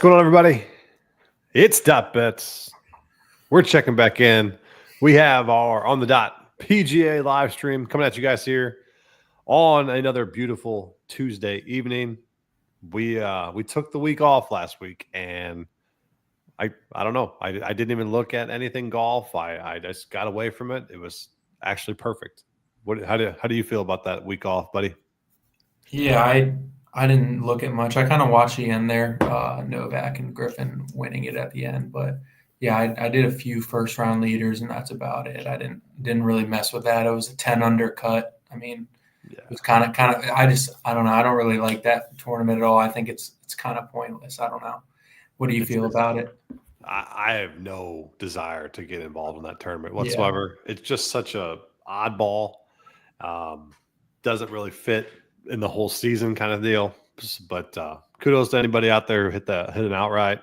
going on, everybody? It's Dot Bets. We're checking back in. We have our On the Dot PGA live stream coming at you guys here on another beautiful Tuesday evening. We took the week off last week, and I don't know. I didn't even look at anything golf. I just got away from it. It was actually perfect. How do you feel about that week off, buddy? Yeah, I didn't look at much. I kind of watched the end there, Novak and Griffin winning it at the end. But yeah, I did a few first round leaders, and that's about it. I didn't really mess with that. It was a 10 under cut. I mean, Yeah. it was kind of. I don't know. I don't really like that tournament at all. I think it's kind of pointless. I don't know. What do you feel about it? I have no desire to get involved in that tournament whatsoever. Yeah. It's just such a oddball. Doesn't really fit in the whole season kind of deal. But kudos to anybody out there who hit an outright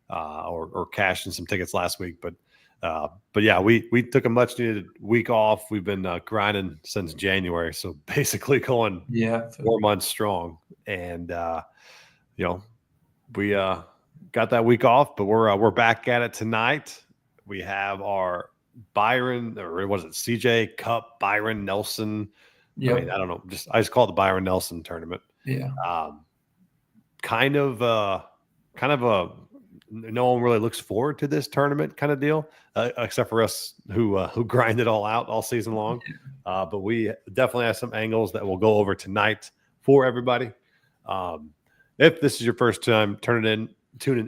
or cashed in some tickets last week. But yeah, we took a much needed week off. We've been grinding since January, so basically going 4 months strong. And we got that week off, but we're back at it tonight. We have our CJ Cup Byron Nelson. Yep. I mean, I don't know. I just call it the Byron Nelson tournament. Yeah. Kind of a no one really looks forward to this tournament kind of deal, except for us who grind it all out all season long. But we definitely have some angles that we'll go over tonight for everybody. If this is your first time tuning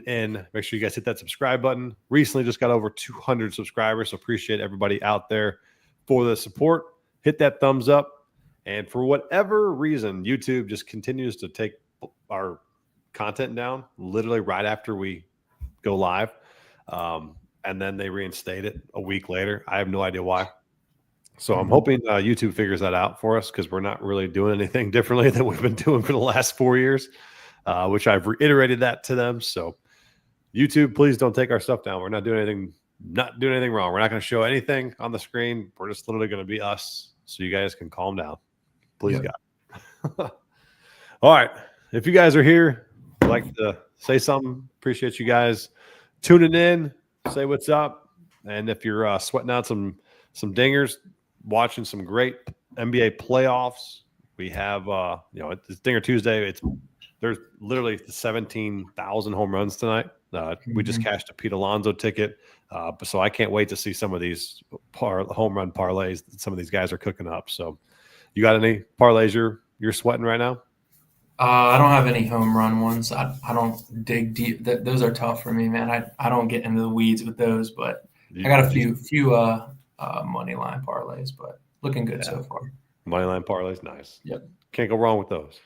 in, make sure you guys hit that subscribe button. Recently just got over 200 subscribers, so appreciate everybody out there for the support. Hit that thumbs up. And for whatever reason, YouTube just continues to take our content down literally right after we go live. And then they reinstate it a week later. I have no idea why. So I'm hoping YouTube figures that out for us, because we're not really doing anything differently than we've been doing for the last 4 years, which I've reiterated that to them. So YouTube, please don't take our stuff down. We're not doing anything wrong. We're not going to show anything on the screen. We're just literally going to be us, so you guys can calm down. Please, God. All right. If you guys are here, I'd like to say something. Appreciate you guys tuning in. Say what's up. And if you're sweating out some dingers, watching some great NBA playoffs, we have it's Dinger Tuesday. There's literally 17,000 home runs tonight. We just cashed a Pete Alonso ticket, so I can't wait to see some of these home run parlays that some of these guys are cooking up. So, you got any parlays you're sweating right now? I don't have any home run ones. I don't dig deep. Those are tough for me, man. I don't get into the weeds with those, but I got a few money line parlays, but looking good so far. Money line parlays, nice. Yep. Can't go wrong with those.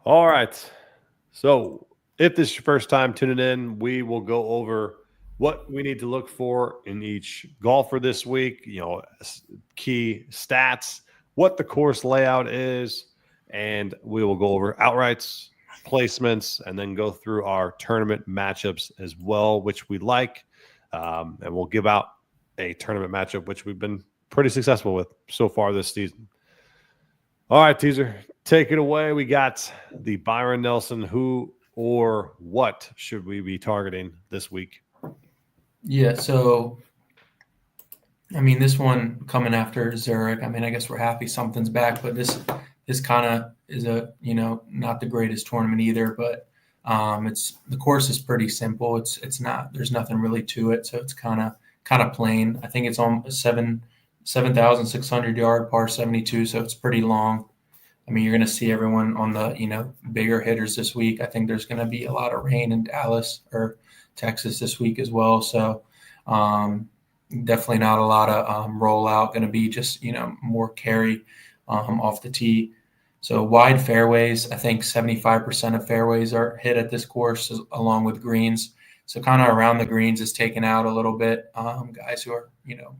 All right. So if this is your first time tuning in, we will go over what we need to look for in each golfer this week, key stats, what the course layout is, and we will go over outrights, placements, and then go through our tournament matchups as well, which we like. And we'll give out a tournament matchup, which we've been pretty successful with so far this season. All right, Teaser, take it away. We got the Byron Nelson. Who or what should we be targeting this week? Yeah, so, I mean, this one coming after Zurich, I mean, I guess we're happy something's back, but this kind of is not the greatest tournament either, but the course is pretty simple. It's not, there's nothing really to it, so it's kind of plain. I think it's on 7,600 yard par 72, so it's pretty long. I mean, you're going to see everyone on the bigger hitters this week. I think there's going to be a lot of rain in Dallas or Texas this week as well, so definitely not a lot of rollout. Going to be just more carry off the tee. So wide fairways, I think 75% of fairways are hit at this course, along with greens. So kind of around the greens is taken out a little bit. Guys who are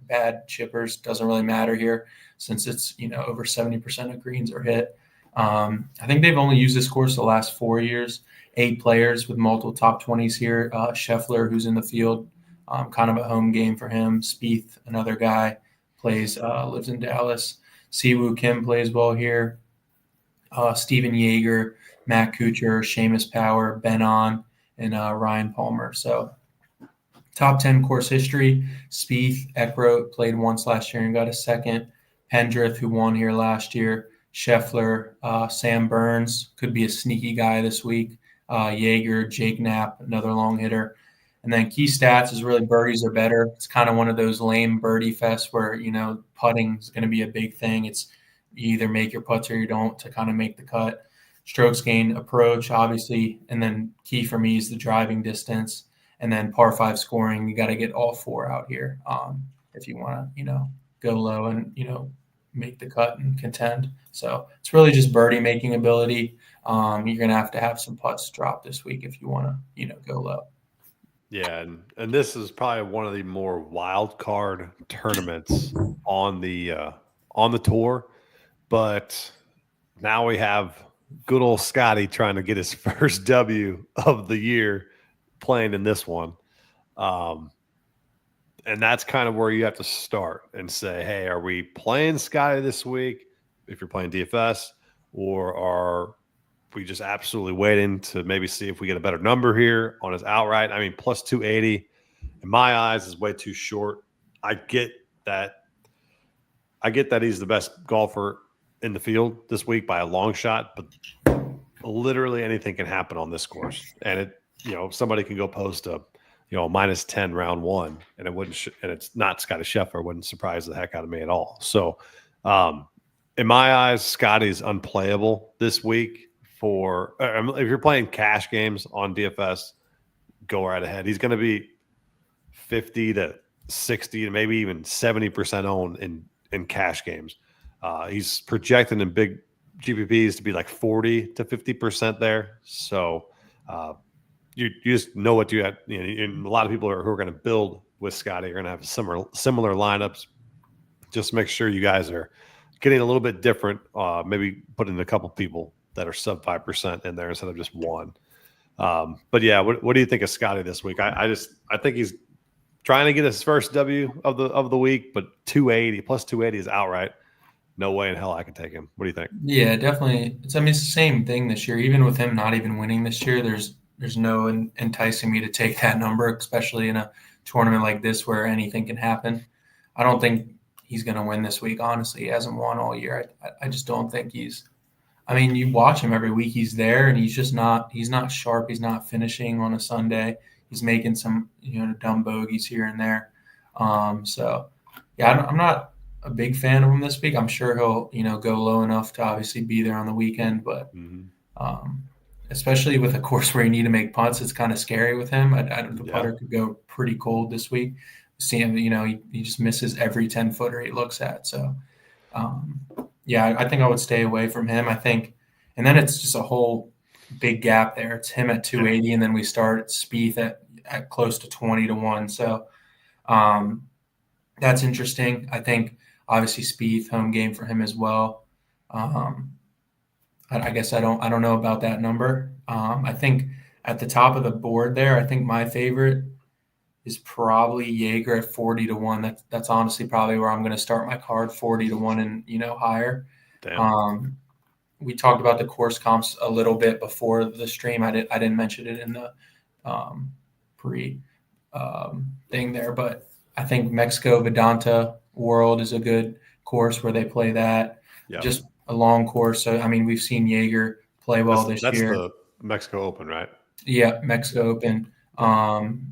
bad chippers, doesn't really matter here, since it's over 70% of greens are hit. I think they've only used this course the last 4 years. 8 players with multiple top 20s here. Scheffler, who's in the field, kind of a home game for him. Spieth, another guy, lives in Dallas. Siwoo Kim plays well here. Steven Yeager, Matt Kuchar, Seamus Power, Ben On, and Ryan Palmer. So top 10 course history, Spieth, Eckroat played once last year and got a second. Pendrith, who won here last year. Scheffler, Sam Burns, could be a sneaky guy this week. Yeager, Jake Knapp, another long hitter. And then key stats is really birdies are better. It's kind of one of those lame birdie fests where, putting is going to be a big thing. It's you either make your putts or you don't to kind of make the cut. Strokes gained, approach, obviously. And then key for me is the driving distance. And then par 5 scoring, you got to get all 4 out here if you want to, go low and, make the cut and contend. So it's really just birdie making ability. You're going to have some putts drop this week if you want to, go low. Yeah, and this is probably one of the more wild card tournaments on the tour, but now we have good old Scotty trying to get his first W of the year playing in this one. And that's kind of where you have to start and say, hey, are we playing Scotty this week if you're playing DFS, or are we just absolutely waiting to maybe see if we get a better number here on his outright? I mean, plus 280 in my eyes is way too short. I get that he's the best golfer in the field this week by a long shot, but literally anything can happen on this course. And somebody can go post a minus 10 round 1, and and it's not Scotty Scheffler. It wouldn't surprise the heck out of me at all. So in my eyes, Scotty's unplayable this week. If you're playing cash games on DFS, go right ahead. He's going to be 50 to 60 to maybe even 70% owned in cash games. He's projected in big GPPs to be like 40 to 50% there. So you just know what you have. And a lot of people who are going to build with Scotty are going to have similar lineups. Just make sure you guys are getting a little bit different. Maybe put in a couple people that are sub 5% in there instead of just one. But yeah, what do you think of Scotty this week? I think he's trying to get his first W of the week, but 280 plus 280 is outright. No way in hell I can take him. What do you think? Yeah, definitely. It's the same thing this year. Even with him not even winning this year, there's no enticing me to take that number, especially in a tournament like this where anything can happen. I don't think he's going to win this week. Honestly, he hasn't won all year. I just don't think he's. I mean, you watch him every week. He's there, and he's not sharp. He's not finishing on a Sunday. He's making some, dumb bogeys here and there. So, yeah, I'm not a big fan of him this week. I'm sure he'll, go low enough to obviously be there on the weekend. But especially with a course where you need to make putts, it's kind of scary with him. The putter could go pretty cold this week. See him, he just misses every 10-footer he looks at. So, yeah, I think I would stay away from him. I think, and then it's just a whole big gap there. It's him at 280, and then we start Spieth at close to 20 to 1. So that's interesting. I think obviously Spieth, home game for him as well. I guess I don't know about that number. I think at the top of the board there, I think my favorite is probably Yeager at 40 to 1. That's honestly probably where I'm going to start my card, 40 to 1 and higher. Damn. We talked about the course comps a little bit before the stream. I didn't mention it in the pre thing there, but I think Mexico Vedanta World is a good course where they play that. Yeah. Just a long course. So I mean, we've seen Yeager play well this year. That's the Mexico Open, right? Yeah, Mexico Open.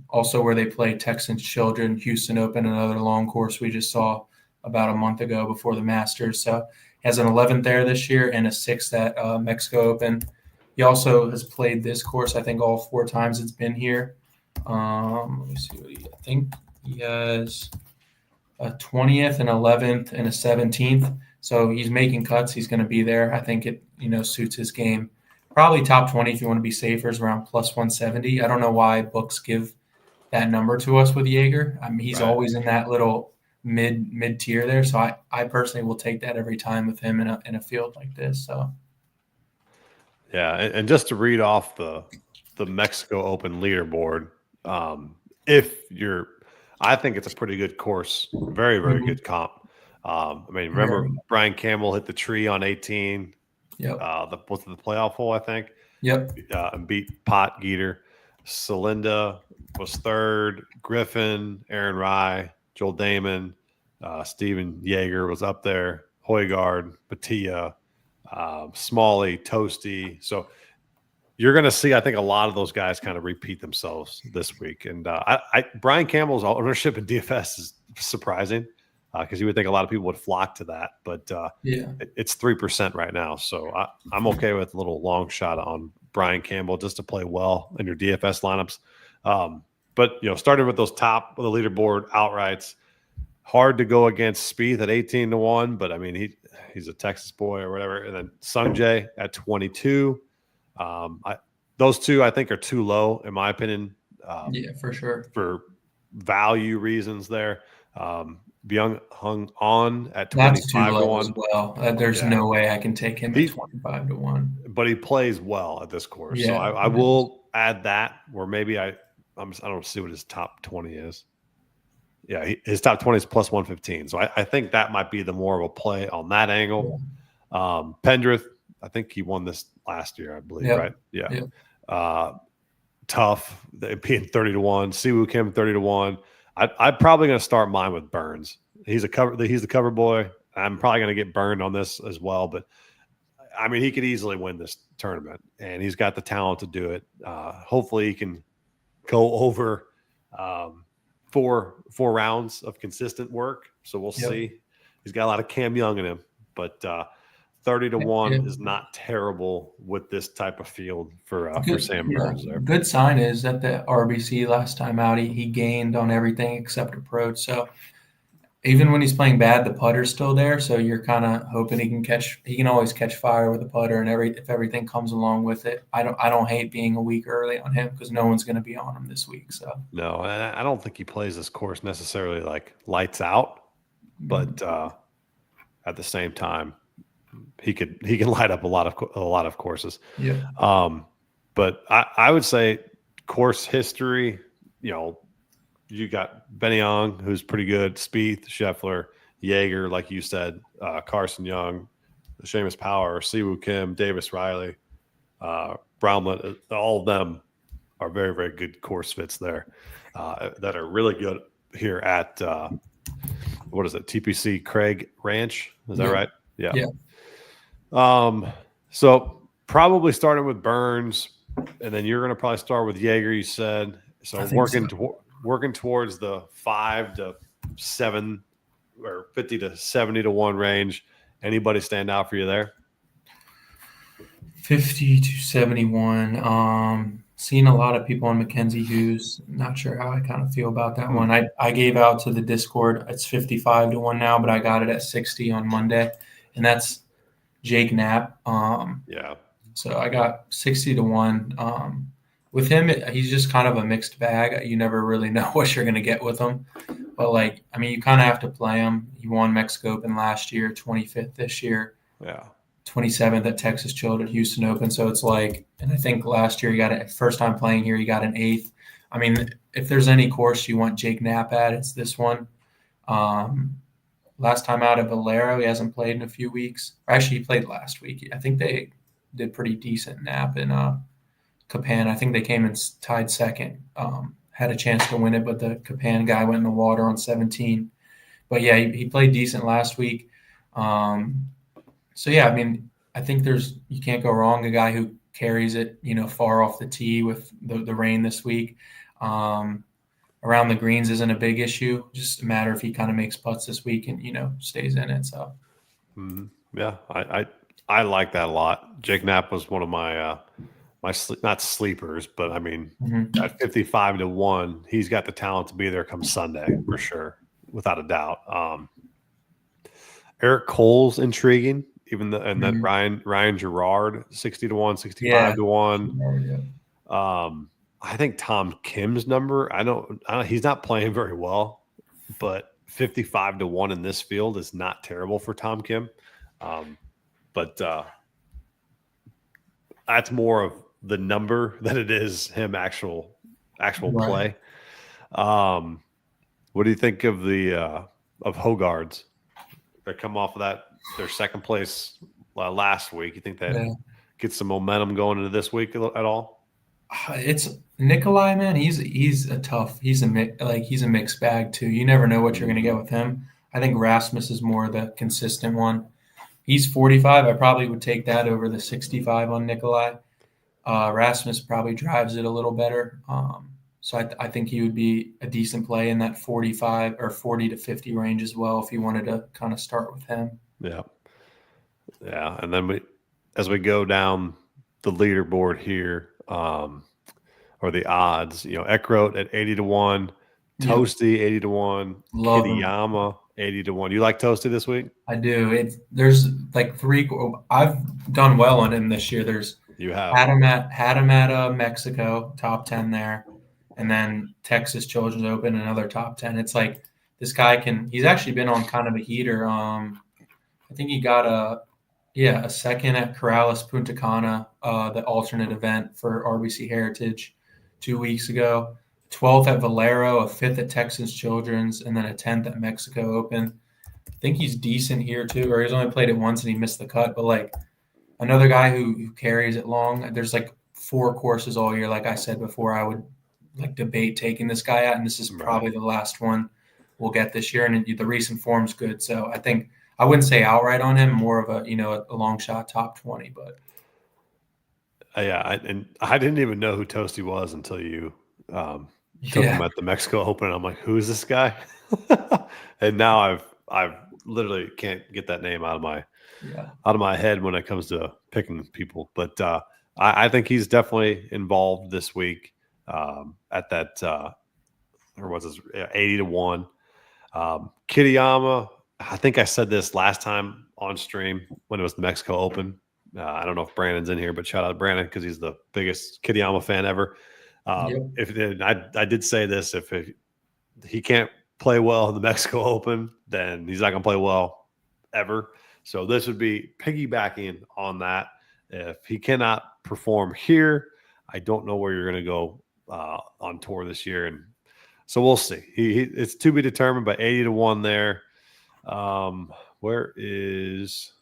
Also where they play Texans Children, Houston Open, another long course we just saw about a month ago before the Masters. So he has an 11th there this year and a 6th at Mexico Open. He also has played this course, I think, all 4 times it's been here. Let me see I think he has a 20th and 11th and a 17th. So he's making cuts. He's going to be there. I think it, suits his game. Probably top 20 if you want to be safer is around plus 170. I don't know why books give that number to us with Yeager. I mean, he's always in that little mid tier there. So I personally will take that every time with him in a field like this. So yeah, and just to read off the Mexico Open leaderboard, I think it's a pretty good course, very very good comp. I mean, remember Brian Campbell hit the tree on 18. Yep. Was the playoff hole, I think. Yep. And beat Pot Geeter. Celinda was third. Griffin, Aaron Rye, Joel Damon, Steven Yeager was up there. Højgaard, Batia, Smalley, Toasty. So you're going to see, I think, a lot of those guys kind of repeat themselves this week. And Brian Campbell's ownership in DFS is surprising because you would think a lot of people would flock to that. But it's 3% right now. So I'm okay with a little long shot on Brian Campbell just to play well in your DFS lineups. But, starting with those top of the leaderboard outrights, hard to go against Spieth at 18-1. But, I mean, he's a Texas boy or whatever. And then Sung Jae at 22. Those two I think are too low in my opinion. For sure. For value reasons there. Byung Hung On at 25-1 as well. There's no way I can take him at 25-1. But he plays well at this course. Yeah, so I will add that where maybe I don't see what his top 20 is. Yeah, his top 20 is plus 115. So I think that might be the more of a play on that angle. Yeah. Pendrith, I think he won this last year, I believe, right? Yeah. Tough, being 30-1. Siwoo Kim 30-1. I'm probably going to start mine with Burns. He's the cover boy. I'm probably going to get burned on this as well, but I mean, he could easily win this tournament, and he's got the talent to do it. Hopefully, he can go over 4 rounds of consistent work. So we'll see. He's got a lot of Cam Young in him, but 30-1 is not terrible with this type of field for Sam Burns there. Good sign is that the RBC last time out, he gained on everything except approach. So even when he's playing bad, the putter's still there. So you're kind of hoping he can always catch fire with the putter, and if everything comes along with it. I don't hate being a week early on him because no one's going to be on him this week. So no, and I don't think he plays this course necessarily like lights out, but at the same time, he can light up a lot of courses. Yeah. But I would say course history, you got Benyang, who's pretty good, Spieth, Scheffler, Yeager, like you said, Carson Young, Seamus Power, Siwoo Kim, Davis Riley, Brownland, all of them are very, very good course fits there that are really good here at what is it, TPC Craig Ranch? Is that right? Yeah. So probably starting with Burns, and then you're going to probably start with Yeager, you said. So working towards the 5 to 7 or 50 to 70-1 range. Anybody stand out for you there? 50 to 71. Seen a lot of people on Mackenzie Hughes. Not sure how I kind of feel about that one. I gave out to the Discord. It's 55-1 now, but I got it at 60 on Monday, and that's Jake Knapp. So I got 60-1. With him, he's just kind of a mixed bag. You never really know what you're going to get with him. But, you kind of have to play him. He won Mexico Open last year, 25th this year. Yeah. 27th at Texas Chilled at Houston Open. So it's and I think last year he got it, first time playing here, he got an 8th. I mean, if there's any course you want Jake Knapp at, it's this one. Last time out at Valero, he hasn't played in a few weeks. Actually, he played last week. I think they did pretty decent Knapp in Capan. I think they came and tied second. Had a chance to win it, but the Capan guy went in the water on 17. But yeah, he played decent last week. So yeah, I mean, I think you can't go wrong. A guy who carries it, far off the tee with the rain this week. Around the greens isn't a big issue. Just a matter if he kind of makes putts this week and stays in it. So yeah, I like that a lot. Jake Knapp was one of my not sleepers, but I mean, at 55-1, he's got the talent to be there come Sunday for sure, without a doubt. Eric Cole's intriguing, even then Ryan Gerard 60-1, 65-1. Yeah. I think Tom Kim's number. I don't. He's not playing very well, but 55-1 in this field is not terrible for Tom Kim. But that's more of the number than it is him actual play. What do you think of the of Højgaard's? They come off of that their second place last week. You think that Yeah. gets some momentum going into this week at all? It's Nikolai, man. He's a mixed bag too. You never know what you're going to get with him. I think Rasmus is more the consistent one. He's 45. I probably would take that over the 65 on Nikolai. Rasmus probably drives it a little better. So I think he would be a decent play in that 45 or 40 to 50 range as well if you wanted to kind of start with him. Yeah. Yeah. And then as we go down the leaderboard here, or the odds, Eckroat at 80-1, Toasty 80-1, Love him. Kitayama 80-1. You like Toasty this week? I do. There's like I've done well on him this year. You have had him at Mexico, top 10 there, and then Texas Children's Open, another top 10. It's like this guy he's actually been on kind of a heater. I think he got a second at Corrales Punta Cana, the alternate event for RBC Heritage 2 weeks ago. 12th at Valero, a 5th at Texas Children's, and then a 10th at Mexico Open. I think he's decent here too, or he's only played it once and he missed the cut. But like another guy who carries it long. There's like 4 courses all year. Like I said before, I would like debate taking this guy out, and this is probably the last one we'll get this year. And the recent form's good, so I think I wouldn't say outright on him. More of a long shot top 20, but. Yeah, I didn't even know who Toasty was until you took him at the Mexico Open. I'm like, who is this guy? And now I've literally can't get that name out of my head when it comes to picking people. But I think he's definitely involved this week at that or was this 80-1. Kitayama, I think I said this last time on stream when it was the Mexico Open. I don't know if Brandon's in here, but shout out to Brandon because he's the biggest Kitayama fan ever. I did say this: if he can't play well in the Mexico Open, then he's not going to play well ever. So this would be piggybacking on that. If he cannot perform here, I don't know where you're going to go on tour this year, and so we'll see. It's to be determined, but 80-1 there. Where is?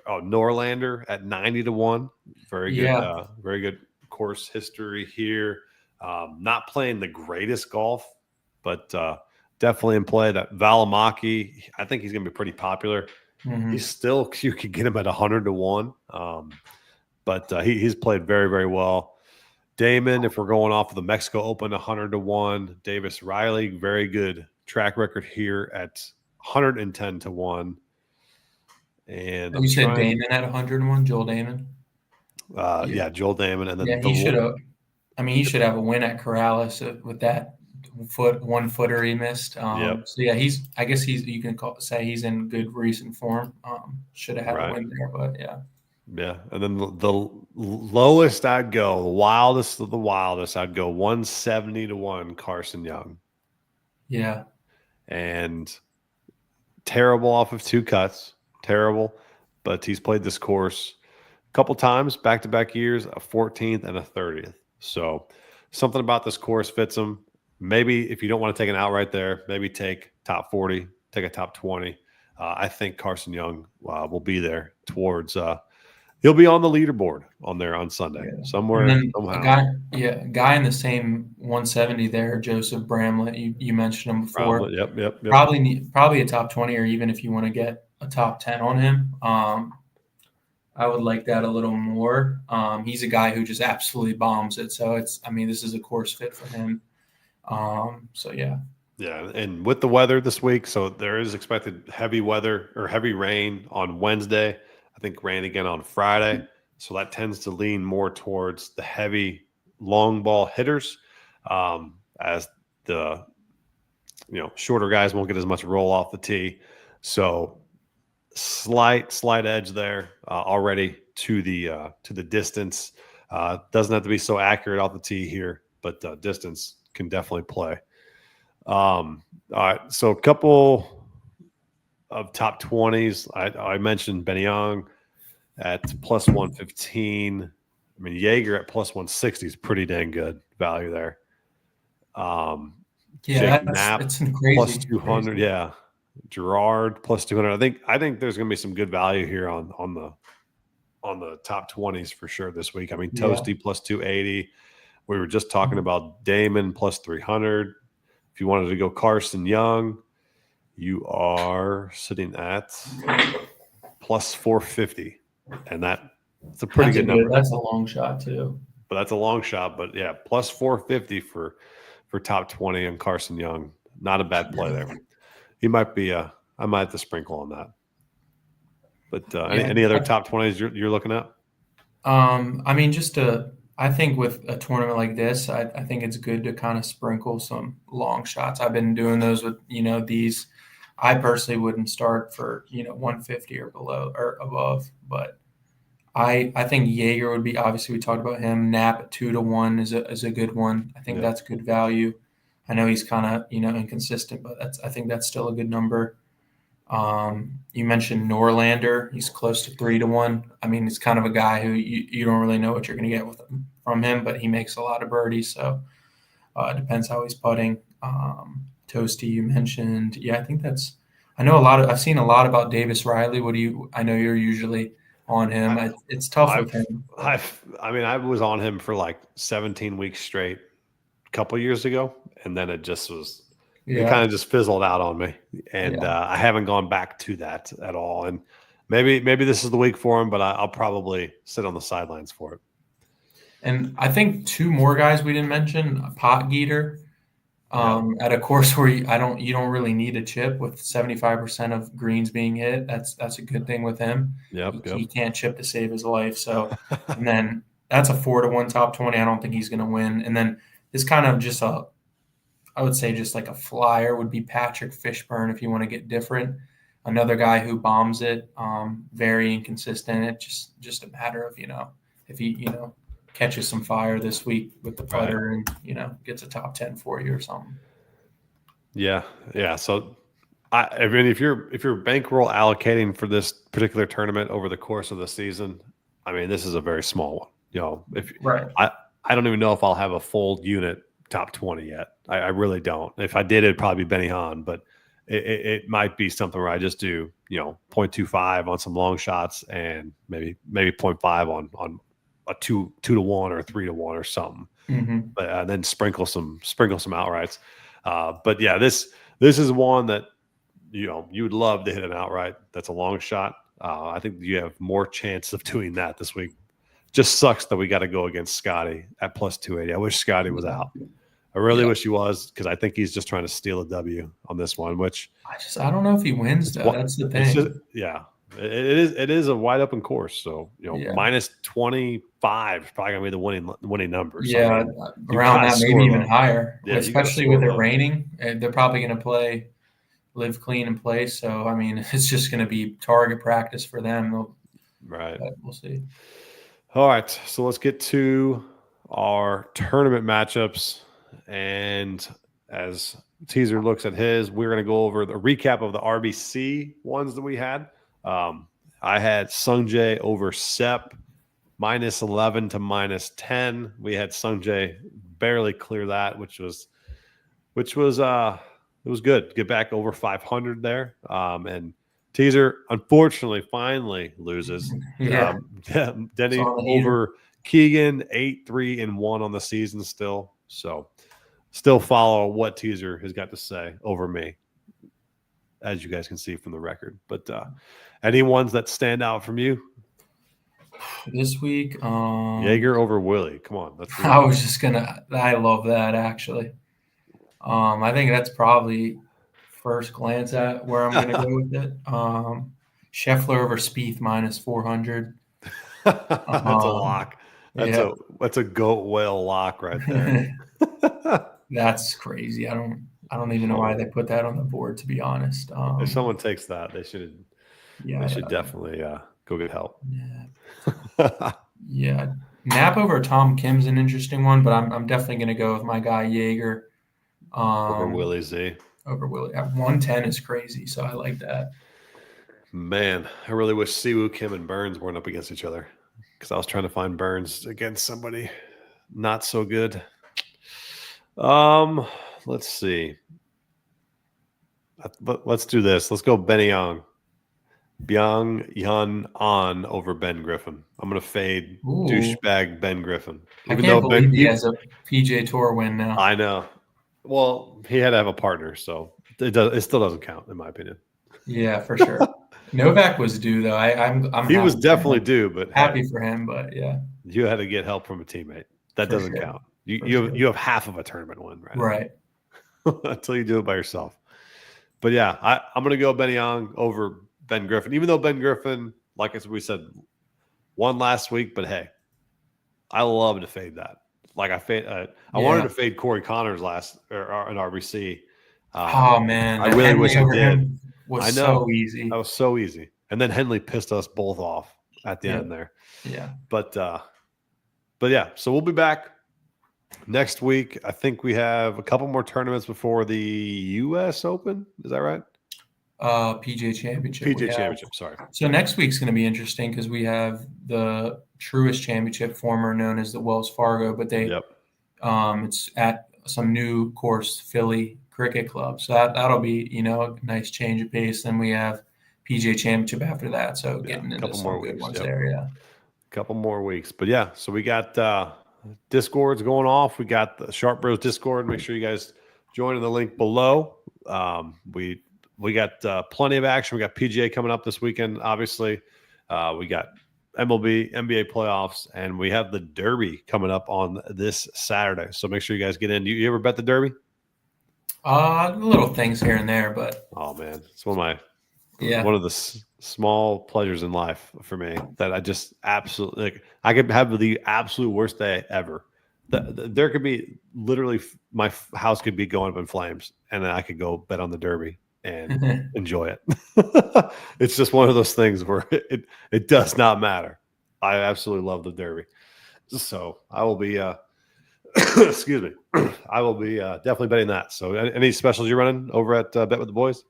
Oh, Norlander at 90-1. Very good. Very good course history here. Not playing the greatest golf, but definitely in play. That Valimaki, I think he's going to be pretty popular. Mm-hmm. You could get him at 100-1. But he's played very, very well. Damon, if we're going off of the Mexico Open, 100-1. Davis Riley, very good track record here at 110-1. And you said Damon at 101, Joel Damon. Yeah, Joel Damon, and then he should have. I mean, he should have a win at Corrales with that 1 footer he missed. So yeah, you can say he's in good recent form. Should have had a win there, but yeah. Yeah, and then the lowest I'd go, the wildest of the wildest, I'd go 170-1 Carson Young. Yeah, and terrible off of 2 cuts. Terrible, but he's played this course a couple times, back-to-back years, a 14th and a 30th. So something about this course fits him. Maybe if you don't want to take an outright there, maybe take top 40, take a top 20. I think Carson Young will be there towards he'll be on the leaderboard on Sunday somewhere. Somehow. A guy in the same 170 there, Joseph Bramlett. You mentioned him before. Bramlett, yep. Probably a top 20, or even if you want to get a top 10 on him. I would like that a little more. He's a guy who just absolutely bombs it. So this is a course fit for him. So yeah. Yeah. And with the weather this week, so there is expected heavy weather or heavy rain on Wednesday. I think rain again on Friday. So that tends to lean more towards the heavy long ball hitters, as the shorter guys won't get as much roll off the tee. So slight edge there already to the distance. Doesn't have to be so accurate off the tee here, but distance can definitely play. All right, so a couple of top 20s. I mentioned Ben Young at plus 115. I mean, Jaeger at plus 160 is pretty dang good value there. Jake Knapp it's crazy. Plus 200, yeah. Gerard plus 200. I think there's going to be some good value here on the top 20s for sure this week. I mean, Toasty plus 280. We were just talking about Damon plus 300. If you wanted to go Carson Young, you are sitting at plus 450, and that's a pretty good number. That's a long shot too. But that's a long shot. But yeah, plus 450 for top 20 and Carson Young. Not a bad play there. He might be I might have to sprinkle on that. But any other top 20s you're looking at? I mean, I think with a tournament like this, I think it's good to kind of sprinkle some long shots. I've been doing those with, these. I personally wouldn't start for, 150 or below or above, but I think Jaeger would be, obviously we talked about him. Knapp at 2-1 is a good one. I think that's good value. I know he's kind of, inconsistent, but I think that's still a good number. You mentioned Norlander. He's close to 3-1. I mean, he's kind of a guy who you don't really know what you're going to get from him, but he makes a lot of birdies. So it depends how he's putting. Toasty, you mentioned. Yeah, I think I've seen a lot about Davis Riley. I know you're usually on him. It's tough with him. I was on him for like 17 weeks straight a couple years ago, and then it just was. It kind of just fizzled out on me, and I haven't gone back to that at all. And maybe this is the week for him, but I'll probably sit on the sidelines for it. And I think two more guys we didn't mention: Pot Geeter, at a course where you don't really need a chip with 75% of greens being hit. That's a good thing with him. He can't chip to save his life. So, and then that's a 4-1 top 20. I don't think he's going to win. And then this kind of I would say just like a flyer would be Patrick Fishburne if you want to get different. Another guy who bombs it, very inconsistent. It's just a matter of, if he, catches some fire this week with the putter and, gets a top 10 for you or something. Yeah. Yeah. So I mean, if you're bankroll allocating for this particular tournament over the course of the season, I mean, this is a very small one. I don't even know if I'll have a full unit top 20 yet. I really don't. If I did, it'd probably be Benny Hahn, but it might be something where I just do 0.25 on some long shots and maybe 0.5 on a 2-1 or a 3-1 or something. But then sprinkle some outrights. But yeah, this is one that you would love to hit an outright. That's a long shot. I think you have more chance of doing that this week. Just sucks that we got to go against Scotty at plus 280. I wish Scotty was out. I really wish he was, because I think he's just trying to steal a W on this one, which I don't know if he wins though. That's the thing. It is a wide open course. So, minus 25 is probably gonna be the winning number. So, around that, maybe even higher. Yeah, especially with it raining. They're probably gonna play live clean and play. So I mean, it's just gonna be target practice for them. Right. But we'll see. All right. So let's get to our tournament matchups. And as Teaser looks at his, we're going to go over the recap of the RBC ones that we had. I had Sungjae over Sepp, minus 11 to minus 10. We had Sungjae barely clear that, which was it was good. Get back over 500 there. And Teaser, unfortunately, finally loses. Denny over Keegan, 8-3-1 on the season still. So still follow what Teaser has got to say over me, as you guys can see from the record. But any ones that stand out from you this week? Jaeger over Willie. Come on. I love that, actually. I think that's probably first glance at where I'm going to go with it. Scheffler over Spieth minus 400. That's a lock. That's a goat whale lock right there. That's crazy. I don't even know why they put that on the board, to be honest. If someone takes that, they should definitely go get help. Yeah. Knapp over Tom Kim's an interesting one, but I'm definitely going to go with my guy Jaeger. Over Willie Z. Over Willie. At 110 is crazy, so I like that. Man, I really wish Siwoo Kim and Burns weren't up against each other, because I was trying to find Burns against somebody not so good. Let's see. But let's do this. Let's go Benny Young. Byung Yun On over Ben Griffin. I'm going to fade Ooh. douchebag Ben Griffin. I can't believe he has a PGA Tour win now. I know. Well, he had to have a partner, so it still doesn't count, in my opinion. Yeah, for sure. Novak was due, though. He was definitely due, but happy for him. But yeah, you had to get help from a teammate. That doesn't count. You have half of a tournament win, right? Until you do it by yourself. But yeah, I'm going to go Benny Young over Ben Griffin, even though Ben Griffin, like we said, won last week. But hey, I love to fade that. Like I wanted to fade Corey Connors in RBC. Oh man, I really wish I did. I know. So easy. That was so easy. And then Henley pissed us both off at the end there. Yeah. But yeah, so we'll be back next week. I think we have a couple more tournaments before the US Open. Is that right? PGA Championship. Championship, sorry. So next week's going to be interesting because we have the Truist Championship, former known as the Wells Fargo, but it's at some new course, Philly Cricket Club. So that'll be, a nice change of pace. Then we have PGA Championship after that. So getting into some good ones there. Yeah. A couple more weeks. But yeah, so we got Discords going off. We got the Sharp Bros Discord. Make sure you guys join in the link below. We got plenty of action. We got PGA coming up this weekend, obviously. We got MLB, NBA playoffs, and we have the Derby coming up on this Saturday. So make sure you guys get in. You ever bet the Derby? Little things here and there, but oh man, it's one of the small pleasures in life for me that I just absolutely I could have the absolute worst day ever. There could be literally my house could be going up in flames, and then I could go bet on the Derby and enjoy it. It's just one of those things where it does not matter. I absolutely love the Derby. So I will be excuse me. I will be definitely betting that. So any specials you're running over at Bet with the Boys?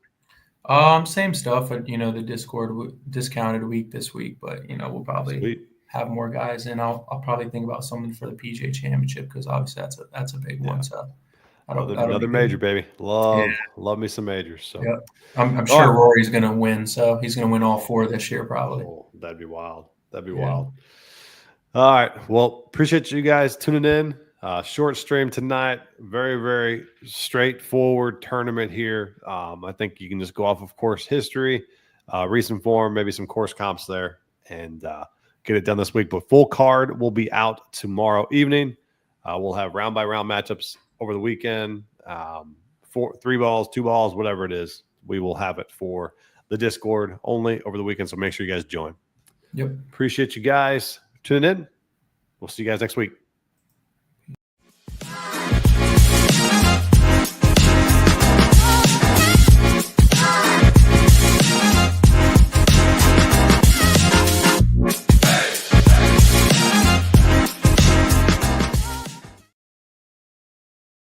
Same stuff, but the Discord discounted week this week, but we'll probably have more guys, and I'll probably think about something for the PGA Championship because obviously that's a big one. So another major, baby. Love me some majors. So I'm sure Rory's going to win. So he's going to win all 4 this year, probably. Oh, that'd be wild. Wild. All right. Well, appreciate you guys tuning in. Short stream tonight. Very, very straightforward tournament here. I think you can just go off of course history, recent form, maybe some course comps there, and get it done this week. But full card will be out tomorrow evening. We'll have round by round matchups over the weekend. 3 balls, 2 balls, whatever it is. We will have it for the Discord only over the weekend. So make sure you guys join. Yep. Appreciate you guys tuning in. We'll see you guys next week.